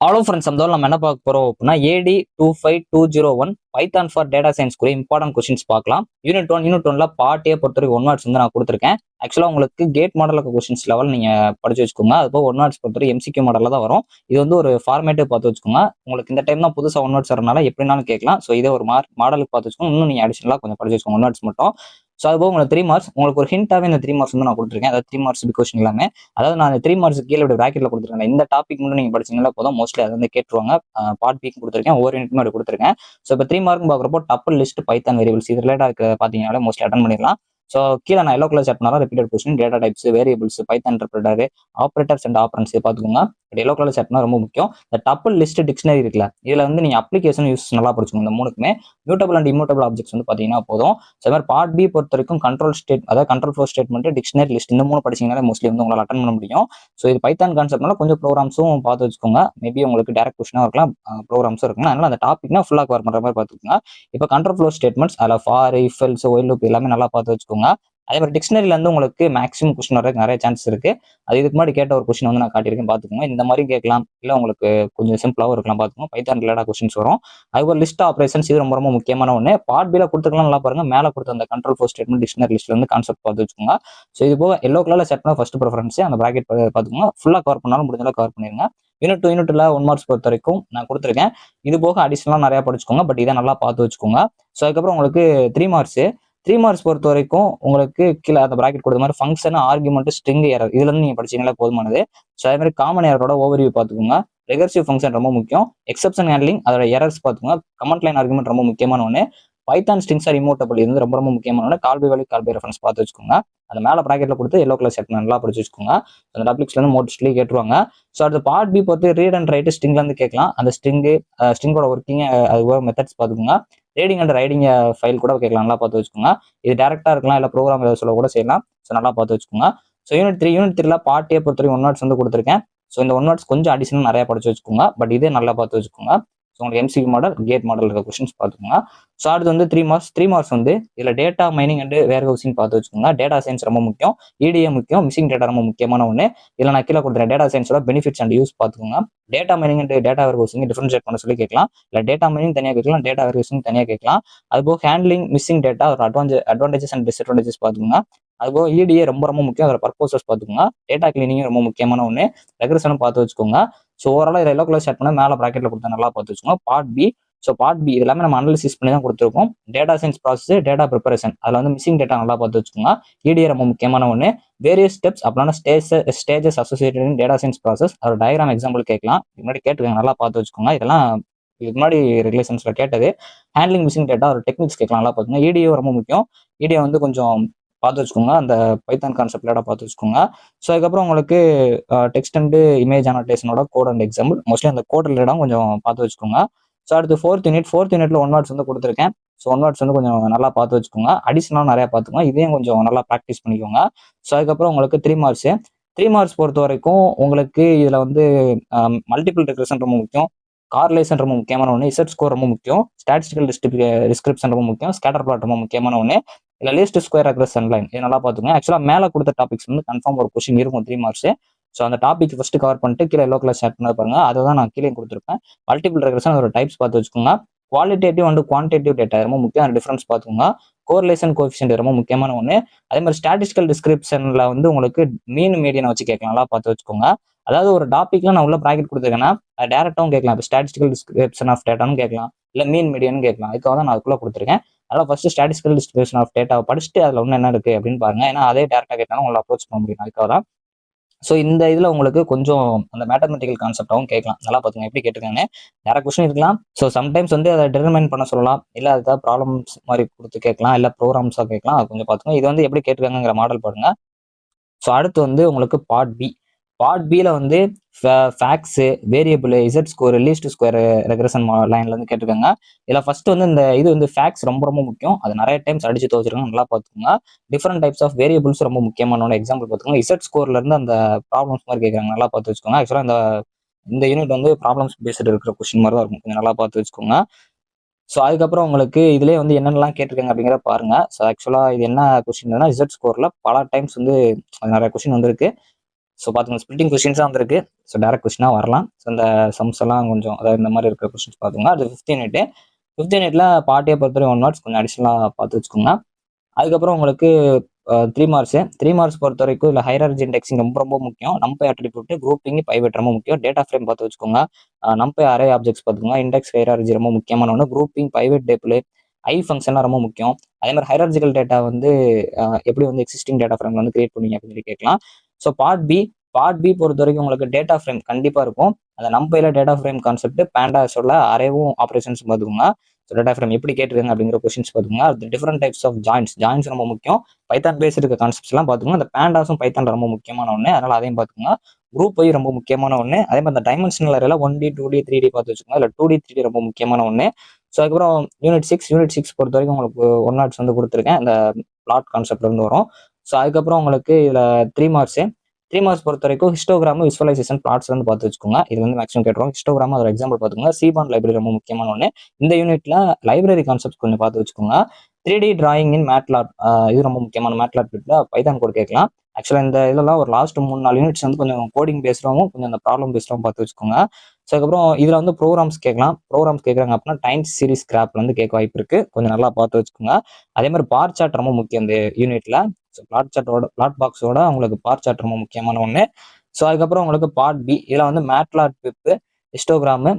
Hello friends, நம்ம என்ன பார்க்க போறோம் அப்படின்னா ஏடி 25201 பைத்தான் ஃபார் டேட்டா சயின்ஸ் கூட இம்பார்ட்டன்ட் கொஸ்டின்ஸ் பார்க்கலாம். யூனிட் ஒன்ல பார்ட்டியை பொறுத்தவரைக்கும் ஒன் வேர்ட்ஸ் வந்து நான் கொடுத்துருக்கேன். ஆக்சுவலாக உங்களுக்கு கேட் மாடல் கொஸ்டின்ஸ் லெவல் நீங்க படிச்சு வச்சுக்கோங்க. அதுபோக ஒன் வேர்ட்ஸ் பொறுத்தவரை எம்சிக்யூ மாடலில் தான் வரும். இது வந்து ஒரு ஃபார்மேட்டு பார்த்து வச்சுக்கோங்க. உங்களுக்கு இந்த டைம் தான் புதுசாக ஒன் வேர்ட்ஸ் வரனால எப்படினாலும் கேட்கலாம். ஸோ இதே ஒரு மாடலுக்கு பார்த்து வச்சுக்கோங்க. இன்னும் நீங்க அடிஷனலாக கொஞ்சம் படிச்சு வச்சுக்கோங்க ஒன் வேர்ட்ஸ் மட்டும். ஸோ அதுபோக உங்களுக்கு 3 மார்க்ஸ் உங்களுக்கு ஒரு ஹிண்டாவே இந்த 3 மார்க்ஸ் வந்து நான் கொடுத்துருக்கேன். அதாவது 3 மார்க்ஸ் கொஸ்டின் எல்லாமே. அதாவது நான் 3 மார்க்ஸ் கீழே பிராக்கெட்ல கொடுத்துருக்கேன். இந்த டாபிக் மட்டும் நீங்க படிச்சீங்கன்னா போதும், மோஸ்ட்லி அதை வந்து கேட்டுருவாங்க. பார்ட் பிக்கு கொடுத்துருக்கேன், ஒவ்வொரு யூனிட்மே அப்படி கொடுத்துருக்கேன். ஸோ இப்போ 3 மார்க் பார்க்குறப்போ டப்பல் லிஸ்ட் பைத்தான் வேரியபிள்ஸ் இது ரிலேட்டாக பார்த்தீங்கன்னாலே மோஸ்ட்லி அட்டன் பண்ணிடலாம். ஸோ கீழே நான் எல்லோ கலர் செட் பண்ணாலும் repeated question, data types, variables, Python interpreter, operators and operands பார்த்துக்கோங்க. எல்லோ கலர் செட்னா ரொம்ப முக்கியம். இந்த டப்பல் லிஸ்ட் டிக்ஷனரி இருக்குல்ல, இதுல வந்து நீங்க அப்ளிகேஷன் யூஸ் நல்லா படிச்சுக்கோங்க. இந்த மூணுக்குமே மியூட்டபிள் அண்ட் இம்யூட்டபிள் ஆப்ஜெக்ட்ஸ் வந்து பாத்தீங்கன்னா போதும். ஸோ மாதிரி பார்ட் பி பொறுத்த வரைக்கும் கண்ட்ரோல் ஸ்டேட், அதாவது control flow statement, dictionary list, இந்த மூணு படிச்சீங்கனாலே மோஸ்ட்லி வந்து உங்களால் அட்டன் பண்ண முடியும். ஸோ இது பைத்தான் கான்செப்ட்னால கொஞ்சம் ப்ரோக்ராம்ஸும் பார்த்து வச்சுக்கோங்க. மேபி உங்களுக்கு டேரக்ட் கொஸ்டினாக இருக்கலாம், ப்ரோக்ராம்ஸும் இருக்கலாம். அதனால அந்த டாபிக்னா ஃபுல்லாக கவர் பண்ற மாதிரி பார்த்துக்கோங்க. இப்போ கண்ட்ரோல் ஃப்ளோ ஸ்டேட்மெண்ட்ஸ், அதில் for, if, else, while loop எல்லாமே நல்லா பார்த்து வச்சுக்கோங்க. அதே மாதிரி டிக்ஷனரியில இருந்து உங்களுக்கு மேக்ஸிமம் கொஸ்டின் வரதுக்கு நிறைய சான்ஸ் இருக்கு. அது இதுக்கு முன்னாடி கேட்ட ஒரு கொஸ்டின் வந்து நான் காட்டியிருக்கேன், பார்த்துக்கோங்க. இந்த மாதிரி கேட்கலாம், இல்லை உங்களுக்கு கொஞ்சம் சிம்பிளாகவும் இருக்கலாம், பார்த்துக்கோங்க. பைத்தான் ரிலேட்டட் கொஸ்டின்ஸ் வரும். அதுக்கு ஒரு லிஸ்ட் ஆப்ரேஷன்ஸ், இது ரொம்ப ரொம்ப முக்கியமான ஒன்று. பார்ட் பில கொடுத்துருக்கலாம், நல்லா பாருங்க. மேலே கொடுத்த அந்த கண்ட்ரோல் ஃப்ளோ ஸ்டேட்மெண்ட் டிக்ஷனரி லிஸ்ட்ல இருந்து கான்செப்ட் பார்த்து வச்சுக்கோங்க. ஸோ இது போக எல்லோ கலர்ல செட் பண்ண ஃபர்ஸ்ட் ப்ரிஃபரன்ஸ் அந்த பிராக்கெட் பார்த்துக்கோங்க. ஃபுல்லாக கவர் பண்ணாலும் முடிஞ்சாலும் கவர் பண்ணிருங்க. யூனிட்ல ஒன் மார்க்ஸ் பொறுத்த வரைக்கும் நான் கொடுத்துருக்கேன். இது போக அடிஷனலாக நிறைய படிச்சுக்கோங்க, பட் இதை நல்லா பார்த்து வச்சுக்கோங்க. ஸோ அதுக்கப்புறம் உங்களுக்கு 3 மார்க்ஸ் பொறுத்த வரைக்கும் உங்களுக்கு கீழே அந்த பிராக்கெட் கொடுத்த மாதிரி ஃபங்க்ஷன், ஆர்குமெண்ட், ஸ்ட்ரிங் எரர் இதுல இருந்து நீங்க படிச்சீங்களா போதுமானது. ஸோ அதே மாதிரி காமன் எரரோட ஓவர்வியூ பார்த்துக்கோங்க. ரெகர்சிவ் ஃபங்க்ஷன் ரொம்ப முக்கியம். எக்ஸப்ஷன் ஹேண்ட்லிங், அதோட எரர்ஸ் பார்த்துக்கோங்க. கமெண்ட் லைன் ஆர்குமெண்ட் ரொம்ப முக்கியமான ஒன்று. பைத்தான் ஸ்ட்ரிங்ஸ் ஆர் இம்மூட்டபிள், இது வந்து ரொம்ப ரொம்ப முக்கியமான ஒன்று. Call by value, call by reference பார்த்து வச்சுக்கோங்க. அந்த மேலே பிராக்கெட்ல கொடுத்து எல்லோ கலர் செட் நல்லா படிச்சு வச்சுக்கோங்க. அந்த டப்ளிக்ஸ்ல இருந்து மோஸ்ட்லி கேட்டுருவாங்க. ஸோ அடுத்த பார்ட் பி பொறுத்து ரீட் அண்ட் ரைட் ஸ்ட்ரிங்ல இருந்து கேட்கலாம். அந்த ஸ்ட்ரிங்கோட ஒர்க்கிங், அது மெத்தட்ஸ் பார்த்துக்கோங்க. ரீடிங் அண்ட் ரைடிங் ஃபைல் கூட கேட்கலாம், நல்லா பார்த்து வச்சுக்கோங்க. இது டேரக்டா இருக்கலாம், இல்லை ப்ரோக்ராம் ஏதாவது சொல்ல கூட செய்யலாம். ஸோ நல்லா பார்த்து வச்சுக்கோங்க. ஸோ யூனிட் 3ல பார்ட்டியை பொறுத்தவரைக்கும் ஒன் வேர்ட்ஸ் வந்து கொடுத்துருக்கேன். ஸோ இந்த ஒன் வேர்ட்ஸ் கொஞ்சம் அடிஷனல் நிறைய படிச்சு வச்சுக்கோங்க, பட் இதே நல்லா பார்த்து வச்சுக்கோங்க. ஸோ உங்களுக்கு எம்சிக்யூ மாடல், கேட் மாடல் இருக்க கொஸ்டின்ஸ் பார்த்துக்கோங்க. ஸோ அடுத்து வந்து 3 மார்க்ஸ் வந்து இதில் data mining and warehousing பார்த்து வச்சுக்கோங்க. டேட்டா சயின்ஸ் ரொம்ப முக்கியம், இடிஏ முக்கியம், மிஸ்ஸிங் டேட்டா ரொம்ப முக்கியமான ஒன்று. இதில் நான் கீழே கொடுத்துறேன் டேட்டா சயின்ஸோட பெனிஃபிட்ஸ் அண்ட் யூஸ் பார்த்துக்கோங்க. Data mining and data warehousing differentiate பண்ண சொல்லி கேட்கலாம். இல்லை டேட்டா மைனிங் தனியாக கேட்கலாம், டேட்டா வேர் ஹவுசிங் தனியாக கேட்கலாம். அதுபோக ஹேண்ட்லிங் மிஸ்ஸிங் டேட்டா ஒரு அட்வான்டேஜஸ் அண்ட் டிஸ்அட்வான்டேஜஸ் பார்த்துக்கோங்க. அதுபோக இடிஏ ரொம்ப ரொம்ப முக்கியம், அதோட பர்பஸஸ் பார்த்துக்கோங்க. டேட்டா கிளீனிங் ரொம்ப முக்கியமான ஒன்று. ரெக்ரெஷனும் பார்த்து வச்சுக்கோங்க. ஸோ ஓவராலாக இதில் எல்லோ கலர் செட் பண்ண மேலே ப்ராக்கெட்ல கொடுத்தா நல்லா பார்த்து வச்சுக்கோங்க. Part B, so part B எல்லாமே நம்ம அனாலிசிஸ் பண்ணி தான் கொடுத்துருக்கோம். Data science process, data preparation, அதில் வந்து மிஸ்ஸிங் டேட்டா நல்லா பார்த்து வச்சுக்கோங்க. இடிஏ ரொம்ப முக்கியமான ஒன்று. வேரியஸ் ஸ்டெப்ஸ் அப்படின்னா ஸ்டேஜஸ் அசோசியேட்டட் இன் டேட்டா சயின்ஸ் ப்ராசஸ், அதோட டயக்ராம் எக்ஸாம்பிள் கேட்கலாம். இது முன்னாடி கேட்டுருக்காங்க, நல்லா பார்த்து வச்சுக்கோங்க. இதெல்லாம் இதுக்கு முன்னாடி ரெகுலேஷன்ஸ்ல கேட்டது. ஹேண்ட்லிங் மிஸ்ஸிங் டேட்டா ஒரு டெக்னிக்ஸ் கேட்கலாம், நல்லா பார்த்துக்கோங்க. இடிஏ ரொம்ப முக்கியம். இடிஏ வந்து கொஞ்சம் பார்த்து வச்சுக்கோங்க, அந்த பைத்தான் கான்செப்ட் லேட்டா பார்த்து வச்சுக்கோங்க. ஸோ அதுக்கப்புறம் உங்களுக்கு டெக்ஸ்ட் அண்ட் இமேஜ் அனோட்டேஷனோட கோட் அண்ட் எக்ஸாம்பிள், மோஸ்ட்லி அந்த கோட் ரிலேட்டாக கொஞ்சம் பார்த்து வச்சுக்கோங்க. ஸோ அடுத்து ஃபோர்த் யூனிட்ல ஒன் வேர்ட்ஸ் வந்து கொடுத்துருக்கேன். ஸோ ஒன் வேர்ட்ஸ் வந்து கொஞ்சம் நல்லா பார்த்து வச்சுக்கோங்க. அடிஷனலாக நிறையா பார்த்துக்கோங்க, இதையும் கொஞ்சம் நல்லா ப்ராக்டிஸ் பண்ணிக்கோங்க. ஸோ அதுக்கப்புறம் உங்களுக்கு 3 மார்க்ஸ் பொறுத்த வரைக்கும் உங்களுக்கு இதில் வந்து மல்டிபிள் ரெக்ரெஷன் ரொம்ப முக்கியம், கார்லேஷன் ரொம்ப முக்கியமான ஒன்று, இசட் ஸ்கோர் ரொம்ப முக்கியம், ஸ்டாட்டிஸ்டிக்கல் டிஸ்கிரிப்ஷன் ரொம்ப முக்கியம், ஸ்கேட்டர் பிளாட் ரொம்ப முக்கியமான ஒன்று, இல்லை லீஸ்ட் ஸ்கொயர் ரெக்ரெஷன் லைன், இது நல்லா பார்த்துக்கோங்க. ஆக்சுவலாக மேலே கொடுத்த டாபிக்ஸ் வந்து கன்ஃபார்ம் ஒரு கொஸ்டின் இருக்கும் 3 மார்க்ஸ். ஸோ அந்த டாபிக் ஃபர்ஸ்ட் கவர் பண்ணிட்டு கீழே எல்லோ கலர் ஷேர் பண்ண பாருங்க, அதை தான் நான் கீழே கொடுத்துருப்பேன். மல்டிபிள் ரெக்ரெஷன் ஒரு டைப்ஸ் பார்த்து வச்சுக்கோங்க. குவாலிட்டேட்டிவ் அண்ட் குவான்டிட்டிவ் டேட்டா ரொம்ப முக்கியம், அந்த டிஃபரன்ஸ் பார்த்துக்கோங்க. கோரிலேஷன் கோஎஃபிஷியன்ட் ரொம்ப முக்கியமான ஒன்று. அதே மாதிரி ஸ்டாட்டிஸ்டிக்கல் டிஸ்கிரிப்ஷன்ல வந்து உங்களுக்கு மீன் மீடியனை வச்சு கேட்கலாம், நல்லா பார்த்து வச்சுக்கோங்க. அதாவது ஒரு டாபிக்ல நான் உள்ள ப்ராக்கெட் கொடுத்துருக்கேன்னா அது டேரக்டாவும் கேட்கலாம். இப்போ ஸ்டாட்டிஸ்டிக்கல் டிஸ்கிரிப்ஷன் ஆஃப் டேட்டான்னு கேட்கலாம், இல்லை மீன் மீடியன்னு கேட்கலாம். அதுக்காக தான் நான் அதுக்குள்ள கொடுத்துருக்கேன். அதனால ஃபர்ஸ்ட் ஸ்டாட்டிஸ்டிக்கல் டிஸ்கிரிப்ஷன் ஆஃப் டேட்டாவை படிச்சுட்டு அதில் ஒன்று என்ன இருக்கு அப்படின்னு பாருங்க. ஏன்னா அதே டேரக்டா கேட்டாலும் உங்களை அப்ரோச் பண்ண முடியும், அதுக்காக தான். ஸோ இந்த இதில் உங்களுக்கு கொஞ்சம் அந்த மேத்தமெட்டிக்கல் கான்செப்டாகவும் கேட்கலாம், நல்லா பார்த்துங்க எப்படி கேட்டிருக்காங்க. நிறைய கொஸ்டின் இருக்கலாம். ஸோ சம்டைம்ஸ் வந்து அதை டிட்டர்மைன் பண்ண சொல்லலாம், இல்லை அதுதான் ப்ராப்ளம்ஸ் மாதிரி கொடுத்து கேட்கலாம், இல்லை ப்ரோக்ராம்ஸாக கேட்கலாம். அது கொஞ்சம் பார்த்துங்க. இது வந்து எப்படி கேட்டிருக்காங்கிற மாடல் பாருங்க. ஸோ அடுத்து வந்து உங்களுக்கு பார்ட் பியில் வந்து fax, variable, Z score, least square regression லைன்ல இருந்து கேட்டிருக்காங்க. இதில் ஃபர்ஸ்ட் வந்து இந்த இது வந்து ஃபேக்ஸ் ரொம்ப ரொம்ப முக்கியம், அது நிறைய டைம்ஸ் அடிச்சு துவச்சிருக்காங்க, நல்லா பார்த்துக்கோங்க. டிஃப்ரெண்ட் டைப்ஸ் ஆஃப் வேரியபிள்ஸ் ரொம்ப முக்கியமான எக்ஸாம்பிள் பார்த்துக்கோங்க. இசட் ஸ்கோர்ல இருந்து அந்த ப்ராப்ளம்ஸ் மாதிரி கேட்குறாங்க, நல்லா பார்த்து வச்சுக்கோங்க. ஆக்சுவலாக இந்த யூனிட் வந்து ப்ராப்ளம்ஸ் பேஸ்டு இருக்கிற கொஸ்டின் மாதிரி தான் இருக்கும், கொஞ்சம் நல்லா பார்த்து வச்சுக்கோங்க. ஸோ அதுக்கப்புறம் உங்களுக்கு இதுலேயே வந்து என்னென்னலாம் கேட்டிருக்காங்க அப்படிங்கிறத பாருங்க. ஸோ ஆக்சுவலாக இது என்ன கொஸ்டின் இசட் ஸ்கோர்ல பல டைம்ஸ் வந்து நிறைய கொஸ்டின் வந்திருக்கு. ஸோ பார்த்துங்க ஸ்பிளிட்டிங் கொஸ்டின்ஸாக வந்திருக்கு. ஸோ டேரக்ட் கொஸ்டினாக வரலாம். ஸோ இந்த சம்ஸ் எல்லாம் கொஞ்சம் அதாவது இந்த மாதிரி இருக்கிற கொஸ்டின்ஸ் பார்த்துங்க. அது 15 யூனிட்ல பார்ட்டியை பொறுத்தவரை 1 மார்க்ஸ் கொஞ்சம் அடிஷனலாக பார்த்து வச்சுக்கோங்க. அதுக்கப்புறம் உங்களுக்கு 3 மார்க்ஸ். 3 மார்க்ஸ் பொறுத்த வரைக்கும் இல்லை ஹைரார்ஜி இண்டெக்ஸிங் ரொம்ப ரொம்ப முக்கியம். நம்பை அட்ரிபியூட், குரூப்பிங், பைவட் ரொம்ப முக்கியம். டேட்டா ஃப்ரேம் பார்த்து வச்சுக்கோங்க. நம்பை அரே ஆப்ஜெக்ட்ஸ் பார்த்துக்கோங்க. இண்டெக்ஸ் ஹைரார்ஜி ரொம்ப முக்கியமான ஒன்று. குரூப்பிங், பைவட் டேபிள், ஐ ஃபங்க்ஷன்லாம் ரொம்ப முக்கியம். அதே மாதிரி ஹைரார்ஜிக்கல் டேட்டா வந்து எப்படி வந்து எக்ஸிஸ்டிங் டேட்டா ஃப்ரேம் வந்து கிரியேட் பண்ணுவீங்க அப்படின்னு சொல்லி கேட்கலாம். ஸோ பார்ட் பி பொறுத்த வரைக்கும் உங்களுக்கு டேட்டா ஃப்ரேம் கண்டிப்பாக இருக்கும். அந்த நம்பையில் டேட்டா ஃப்ரேம் கான்செப்ட், பேண்டாஸோட அரேவும் ஆப்ரேஷன்ஸ் பார்த்துக்கோங்க. ஸோ டேட்டா ஃப்ரேம் எப்படி கேட்டிருக்காங்க அப்படிங்கிற கொஸ்டின்ஸ் பார்த்துக்கோங்க. அது டிஃப்ரெண்ட் டைப்ஸ் ஆஃப் ஜாயின்ஸ் ரொம்ப முக்கியம். பைத்தான் பேஸ் இருக்க கான்செப்ட்ஸ் எல்லாம் பார்த்துக்கோங்க. அந்த பேண்டாஸும் பைத்தான் ரொம்ப முக்கியமான ஒன்று, அதனால அதையும் பார்த்துக்கோங்க. குரூப் ஐ ரொம்ப முக்கியமான ஒன்று. அதே மாதிரி அந்த டைமென்ஷனல் அரேல 1D 2D 3D பார்த்து வச்சுக்கோங்க. அதில் 2D 3D ரொம்ப முக்கியமான ஒன்று. ஸோ அதுக்கப்புறம் யூனிட் சிக்ஸ் பொறுத்த வரைக்கும் உங்களுக்கு 1 மார்க்ஸ் வந்து கொடுத்துருக்கேன். இந்த பிளாட் கான்செப்ட்ல இருந்து வரும். ஸோ அதுக்கப்புறம் உங்களுக்கு இதில் 3 மார்க்ஸ் பொறுத்த வரைக்கும் ஹிஸ்டோகிராம், விசுவலைசேஷன், பிளாட்ஸ் வந்து பார்த்து வச்சுக்கோங்க. இது வந்து மேக்ஸிமம் கேட்டுருவோம். ஹிஸ்டோகிராம் அதோட எக்ஸாம்பிள் பார்த்துக்கோங்க. சீபான் லைப்ரரி ரொம்ப முக்கியமான ஒன்று. இந்த யூனிட்ல லைப்ரரி கான்செப்ட் கொஞ்சம் பார்த்து வச்சுக்கோங்க. 3D டிராயிங் இன் மேட்லாப், இது ரொம்ப முக்கியமான மேட்லாப் பைத்தான் கூட கேட்கலாம். ஆக்சுவலாக இந்த இதெல்லாம் ஒரு லாஸ்ட் 3-4 யூனிட்ஸ் வந்து கொஞ்சம் கோடிங் பேசுகிறவங்க கொஞ்சம் அந்த ப்ராப்ளம் பேசுகிறவங்க பார்த்து வச்சுக்கோங்க. ஸோ அதுக்கப்புறம் இதில் வந்து ப்ரோக்ராம்ஸ் கேட்குறாங்க அப்படின்னா டைம் சீரிஸ் கிராப்ல வந்து கேட்க வாய்ப்பு இருக்கு. கொஞ்சம் நல்லா பார்த்து வச்சுக்கோங்க. அதே மாதிரி பார் சார்ட் ரொம்ப முக்கியம் இந்த யூனிட்ல. ஸோ பிளாட் பாக்ஸோட உங்களுக்கு பார் சார்ட் ரொம்ப முக்கியமான ஒன்று. ஸோ அதுக்கப்புறம் உங்களுக்கு பார்ட் பி, இதில் வந்து மேட்லாப் பிப், ஹிஸ்டோகிராமு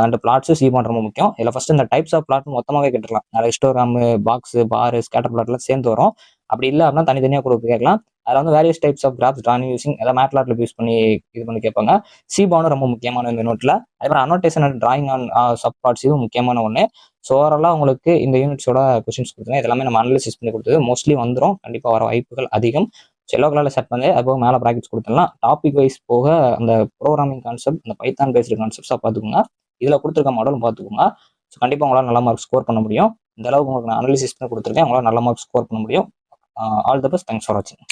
அண்ட் பிளாட்ஸ், சீபான் ரொம்ப முக்கியம். இதில் ஃபர்ஸ்ட் இந்த டைப்ஸ் ஆஃப் பிளாட் மொத்தமாகவே கேட்டுக்கலாம். நிறைய ஹிஸ்டோகிராமு, பாக்ஸ், பார், ஸ்கேட்டர் பிளாட்லாம் சேர்ந்து வரும். அப்படி இல்லை அப்படின்னா தனித்தனியாக கொடுக்க கேட்கலாம். அதில் வந்து various types of graphs drawing using ஏதாவது மேட்லாப்ல யூஸ் பண்ணி இது பண்ணி கேட்பாங்க. சீபானும் ரொம்ப முக்கியமான இந்த நோட்டில். அதே மாதிரி annotation and drawing on sub parts இதுவும் முக்கியமான ஒன்று. ஸோ ஓவராலாக உங்களுக்கு இந்த யூனிட்ஸோட கொஸ்டின்ஸ் கொடுத்துருங்க. இதெல்லாமே நம்ம அனலிசிஸ் பண்ணி கொடுத்தது மோஸ்ட்லி வந்துடும். கண்டிப்பாக வர வாய்ப்புகள் அதிகம். எல்லோ கலரில் செட் பண்ணி அது போக மேலே ப்ராக்கெட்ஸ் கொடுத்துடலாம். டாபிக் வைஸ் போக அந்த ப்ரோக்ராமிங் கான்செப்ட், அந்த பைத்தான் பேஸ்டு கான்செப்ட்ஸாக பார்த்துக்கோங்க. இதில் கொடுத்துருக்க மாடலும் பார்த்துக்கோங்க. ஸோ கண்டிப்பாக உங்களால் நல்ல மார்க் ஸ்கோர் பண்ண முடியும். இந்த அளவுக்கு உங்களுக்கு நான் அனலிசிஸ் பண்ணி கொடுத்துருக்கேன். உங்களால் நல்ல மார்க் ஸ்கோர் பண்ண முடியும். All the best. Thanks for வாட்சிங்.